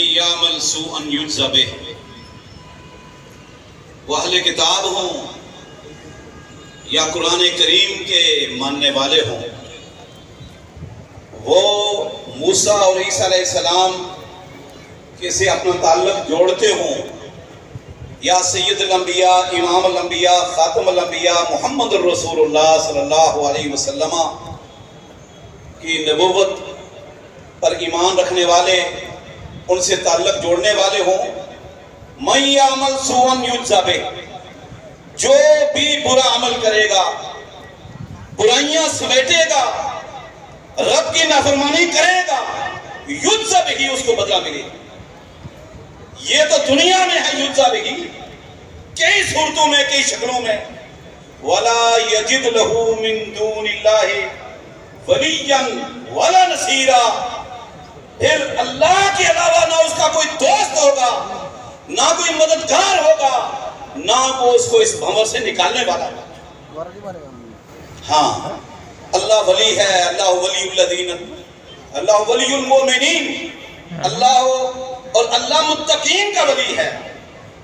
يعمل سوءا يجزى به. وہ اہل کتاب ہوں یا قرآن کریم کے ماننے والے ہوں، وہ موسیٰ اور عیسیٰ علیہ السلام کے سے اپنا تعلق جوڑتے ہوں، یا سید الانبیاء، امام الانبیاء، خاتم الانبیاء محمد الرسول اللہ صلی اللہ علیہ وسلم کی نبوت پر ایمان رکھنے والے، ان سے تعلق جوڑنے والے ہوں. من یعمل سوءا یجزى به، جو بھی برا عمل کرے گا، برائیاں سمیٹے گا، رب کی نافرمانی کرے گا، یجزى به، اس کو بدلہ ملے گا. یہ تو دنیا میں ہے یجزى به، کئی صورتوں میں، کئی شکلوں میں. وَلَا يَجِدْ لَهُ مِن دُونِ اللَّهِ وَلِيًّا وَلَا نَصِيرًا، پھر اللہ کے علاوہ نہ اس کا کوئی دوست ہوگا، نہ کوئی مددگار ہوگا، نہ وہ اس کو اس بھنور سے نکالنے والا ہے. ہاں، اللہ ولی ہے، اللہ ولی الذین، اللہ ولی المؤمنین، اللہ اور اللہ متقین کا ولی ہے،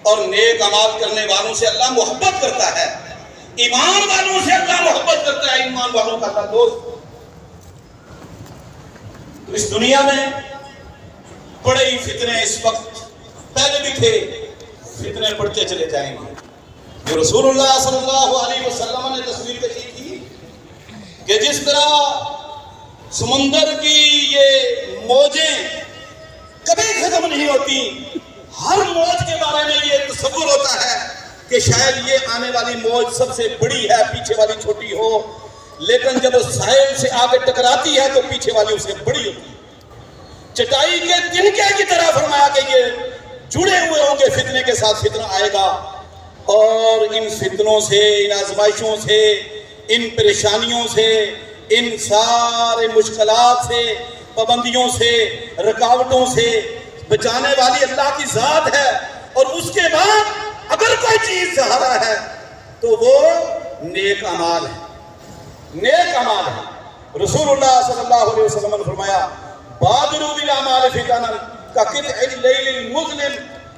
اور نیک اعمال کرنے والوں سے اللہ محبت کرتا ہے، ایمان والوں سے اللہ محبت کرتا ہے، ایمان والوں کا اللہ دوست. تو اس دنیا میں بڑے ہی فتنے اس وقت، پہلے بھی تھے، فتنے بڑھتے چلے جائیں گے. جو رسول اللہ صلی اللہ علیہ وسلم نے تصویر کشی کی کہ جس طرح سمندر کی یہ موجیں کبھی ختم نہیں ہوتی، ہر موج کے بارے میں یہ تصور ہوتا ہے کہ شاید یہ آنے والی موج سب سے بڑی ہے، پیچھے والی چھوٹی ہو، لیکن جب وہ ساحل سے آگے ٹکراتی ہے تو پیچھے والی اس سے بڑی ہوتی ہے. چٹائی کے تنکے کی طرح فرمایا کہ یہ جڑے ہوئے ہوں گے، فتنے کے ساتھ فتنہ آئے گا، اور ان فتنوں سے، ان آزمائشوں سے، ان پریشانیوں سے، ان سارے مشکلات سے، پابندیوں سے، رکاوٹوں سے بچانے والی اللہ کی ذات ہے. اور اس کے بعد اگر کوئی چیز سہارا ہے تو وہ نیک اعمال ہے، نیک اعمال ہے. رسول اللہ صلی اللہ علیہ وسلم نے فرمایا بادروا بالاعمال فتنا كقطع الليل المظلم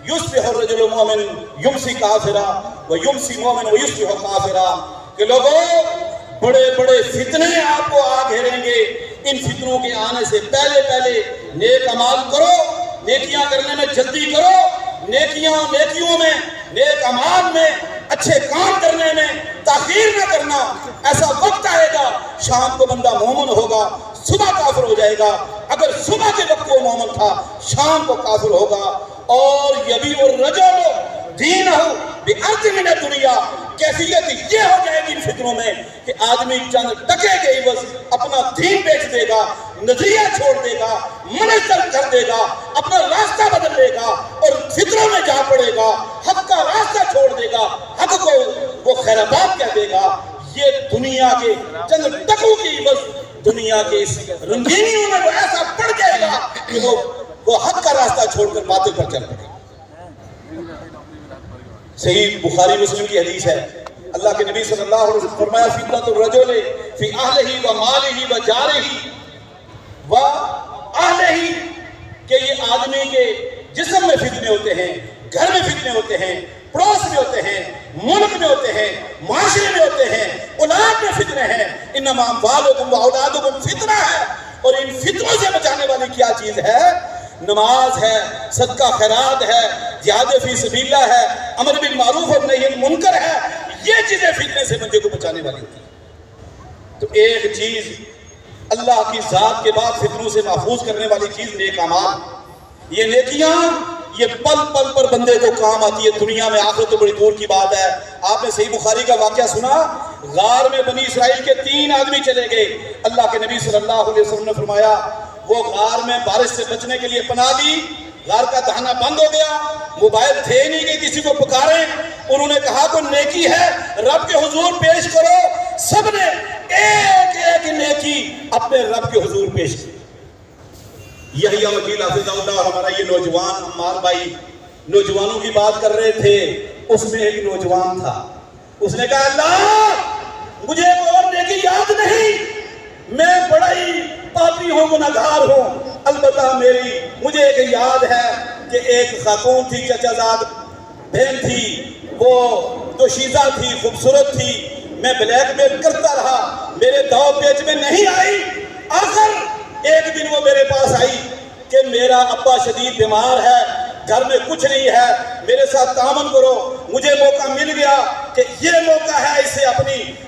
يصبح الرجل مؤمن يمسي كافرا ويمسي مؤمن ويصبح كافرا، کہ لوگوں بڑے بڑے فتنے آپ کو آ گھیریں گے، ان فتنوں کے آنے سے پہلے پہلے نیک اعمال کرو، نیکیاں کرنے میں جلدی کرو، نیکیوں میں، نیک اعمال میں، اچھے کام کرنے میں تاخیر نہ کرنا. ایسا وقت آئے گا شام کو بندہ مومن ہوگا، صبح کافر ہو جائے گا. اگر صبح کے وقت وہ مومن تھا، شام کو کافر ہوگا. اور یبیع الرجل دینہ بعرض من الدنیا، کیفیت یہ ہو جائے گی ان فتنوں میں کہ آدمی چند ٹکے کے عوض اپنا دین بیچ دے گا، نظریہ چھوڑ دے گا، منحصر کر دے گا، اپنا راستہ بدل لے گا اور فتنوں میں جا پڑے گا، حق کا راستہ چھوڑ دے گا، حق کو وہ خیر آباد کہہ دے گا. یہ دنیا کے چند ٹکوں کی عوض دنیا کے اس رنگینیوں میں وہ ایسا پڑ جائے گا کہ وہ حق کا راستہ چھوڑ کر باطل پر چل پڑے گا. صحیح بخاری مسلم کی حدیث ہے، اللہ کے نبی صلی اللہ علیہ وسلم فرمایا فتنۃ الرجل فی اہلہ و مالہ و جارہ و اہلہ، کہ یہ آدمی کے جسم میں فتنے ہوتے ہیں، گھر میں فتنے ہوتے ہیں، پڑوس میں ہوتے ہیں، ملک میں ہوتے ہیں، معاشرے میں ہوتے ہیں، اولاد میں فتنے ہیں. انما اموالکم و اولادکم فتنہ ہے. اور ان فتنوں سے بچانے والی کیا چیز ہے؟ نماز ہے، صدقہ خیرات ہے، جہاد فی سبیل اللہ ہے، امر بالمعروف اور نہی عن المنکر ہے. یہ چیزیں فتنے سے بندے کو بچانے والی ہوتی ہیں. تو ایک چیز اللہ کی ذات کے بعد فتنوں سے محفوظ کرنے والی چیز نیک اعمال. یہ نیکیاں یہ پل پل پر بندے کو کام آتی ہے دنیا میں، آخرت تو بڑی دور کی بات ہے. آپ نے صحیح بخاری کا واقعہ سنا، غار میں بنی اسرائیل کے 3 آدمی چلے گئے. اللہ کے نبی صلی اللہ علیہ وسلم نے فرمایا وہ غار میں بارش سے بچنے کے لیے پناہ لی، غار کا دہانہ بند ہو گیا، موبائل تھے نہیں کہ کسی کو پکاریں. انہوں نے کہا کوئی نیکی ہے رب کے حضور پیش کرو. سب نے ایک ایک نیکی اپنے رب کے حضور پیش کی. یحییٰ وکیل حافظ اللہ، ہمارا یہ نوجوان عمار بھائی نوجوانوں کی بات کر رہے تھے، اس میں ایک نوجوان تھا، اس نے کہا اللہ مجھے اور نیکی یاد نہیں، میں بڑا ہی پاپی ہوں، گناہگار ہوں، البتہ مجھے ایک یاد ہے کہ ایک خاتون تھی، چچا زاد بہن تھی، وہ دوشیزہ تھی، خوبصورت تھی، میں بلیک میل کرتا رہا، میرے داؤ پیچ میں نہیں آئی۔ آخر ایک دن وہ میرے پاس آئی کہ میرا ابا شدید بیمار ہے، گھر میں کچھ نہیں ہے، میرے ساتھ تعاون کرو۔ مجھے موقع مل گیا کہ یہ موقع ہے، اسے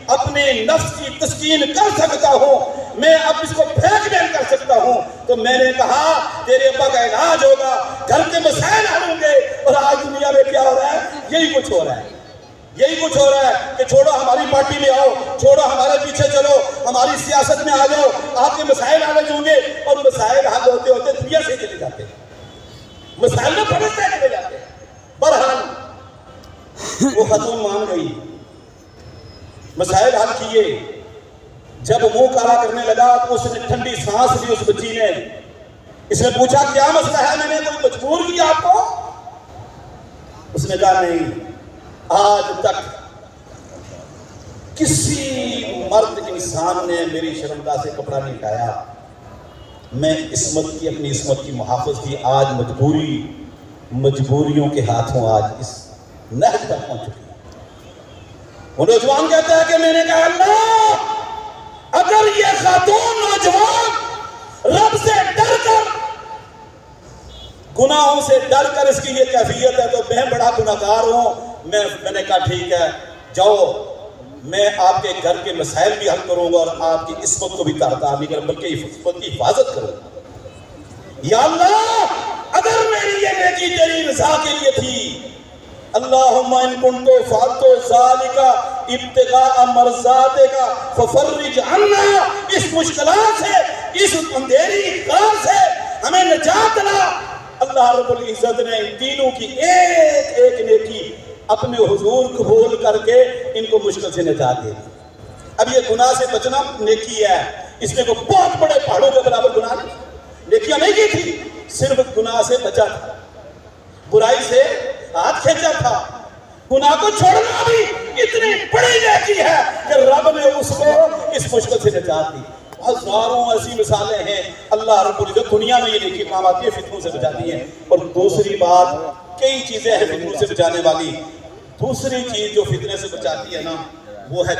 اپنے نفس کی تسکین کر سکتا ہوں، میں اب اس کو بلیک میل کر سکتا ہوں۔ تو میں نے کہا تیرے ابا کا علاج ہوگا، گھر کے مسائل حل ہوں گے۔ اور آج دنیا میں کیا ہو رہا ہے؟ یہی کچھ ہو رہا ہے، یہی کچھ ہو رہا ہے کہ چھوڑو ہماری پارٹی میں آؤ، چھوڑو ہمارے پیچھے چلو، ہماری سیاست میں آ جاؤ، آپ کے مسائل حل ہوں گے۔ اور مسائل حل ہوتے ہوتے دنیا سے چلے جاتے ہیں، مسائل میں پھنستے چلے جاتے ہیں۔ بہرحال وہ خاتون مان گئی، مسائل حل کیے۔ جب منہ کالا کرنے لگا تو اس نے ٹھنڈی سانس لی، اس بچی نے۔ اس نے پوچھا کیا مسئلہ ہے، میں نے کوئی مجبور کیا آپ کو؟ اس نے کہا نہیں، آج تک کسی مرد انسان نے میری شرمگاہ سے کپڑا نہیں ہٹایا، میں اپنی عصمت کی محافظ تھی، آج مجبوریوں کے ہاتھوں آج اس نہج پر پہنچ چکی ہے۔ وہ نوجوان کہتا ہے کہ میں نے کہا اللہ، اگر یہ خاتون نوجوان رب سے ڈر کر، گناہوں سے ڈر کر اس کی یہ کیفیت ہے تو میں بڑا گناہگار ہوں۔ میں نے کہا ٹھیک ہے، جاؤ، میں آپ کے گھر کے مسائل بھی حل کروں گا اور آپ کی عصمت کو بھی تعداد نہیں کروں بلکہ عصمت کی حفاظت کروں گا۔ یا اللہ، اگر میری یہ نیکی تیری رضا کے لیے تھی، اللہم ان کنتو فعلتو ذالک ابتغاء مرضاتک ففرج عنا، اس مشکلات سے، اس اندھیری کار سے ہمیں نجات دلا۔ اللہ رب العزت نے ان تینوں کی ایک ایک نیکی اپنے حضور قبول کر کے ان کو مشکل سے نجات دے دی۔ اب یہ گناہ سے بچنا نیکی ہے، اس نے کوئی بہت بڑے پہاڑوں کے برابر گناہ نہیں، نیکیاں نہیں کی تھی، صرف گناہ سے بچا تھا، برائی سے ہاتھ کھینچا تھا۔ گناہ کو چھوڑنا بھی اتنی بڑی نیکی ہے کہ رب نے اس کو اس مشکل سے نجات دی۔ ہزاروں ایسی مثالیں ہیں، اللہ رب العزت دنیا میں یہ نیکی کام آتی ہے، فتنوں سے بچاتی ہے۔ اور دوسری بات، کئی چیزیں ہیں فتنوں سے بچانے والی، دوسری چیز جو فتنے سے بچاتی ہے نا، وہ ہے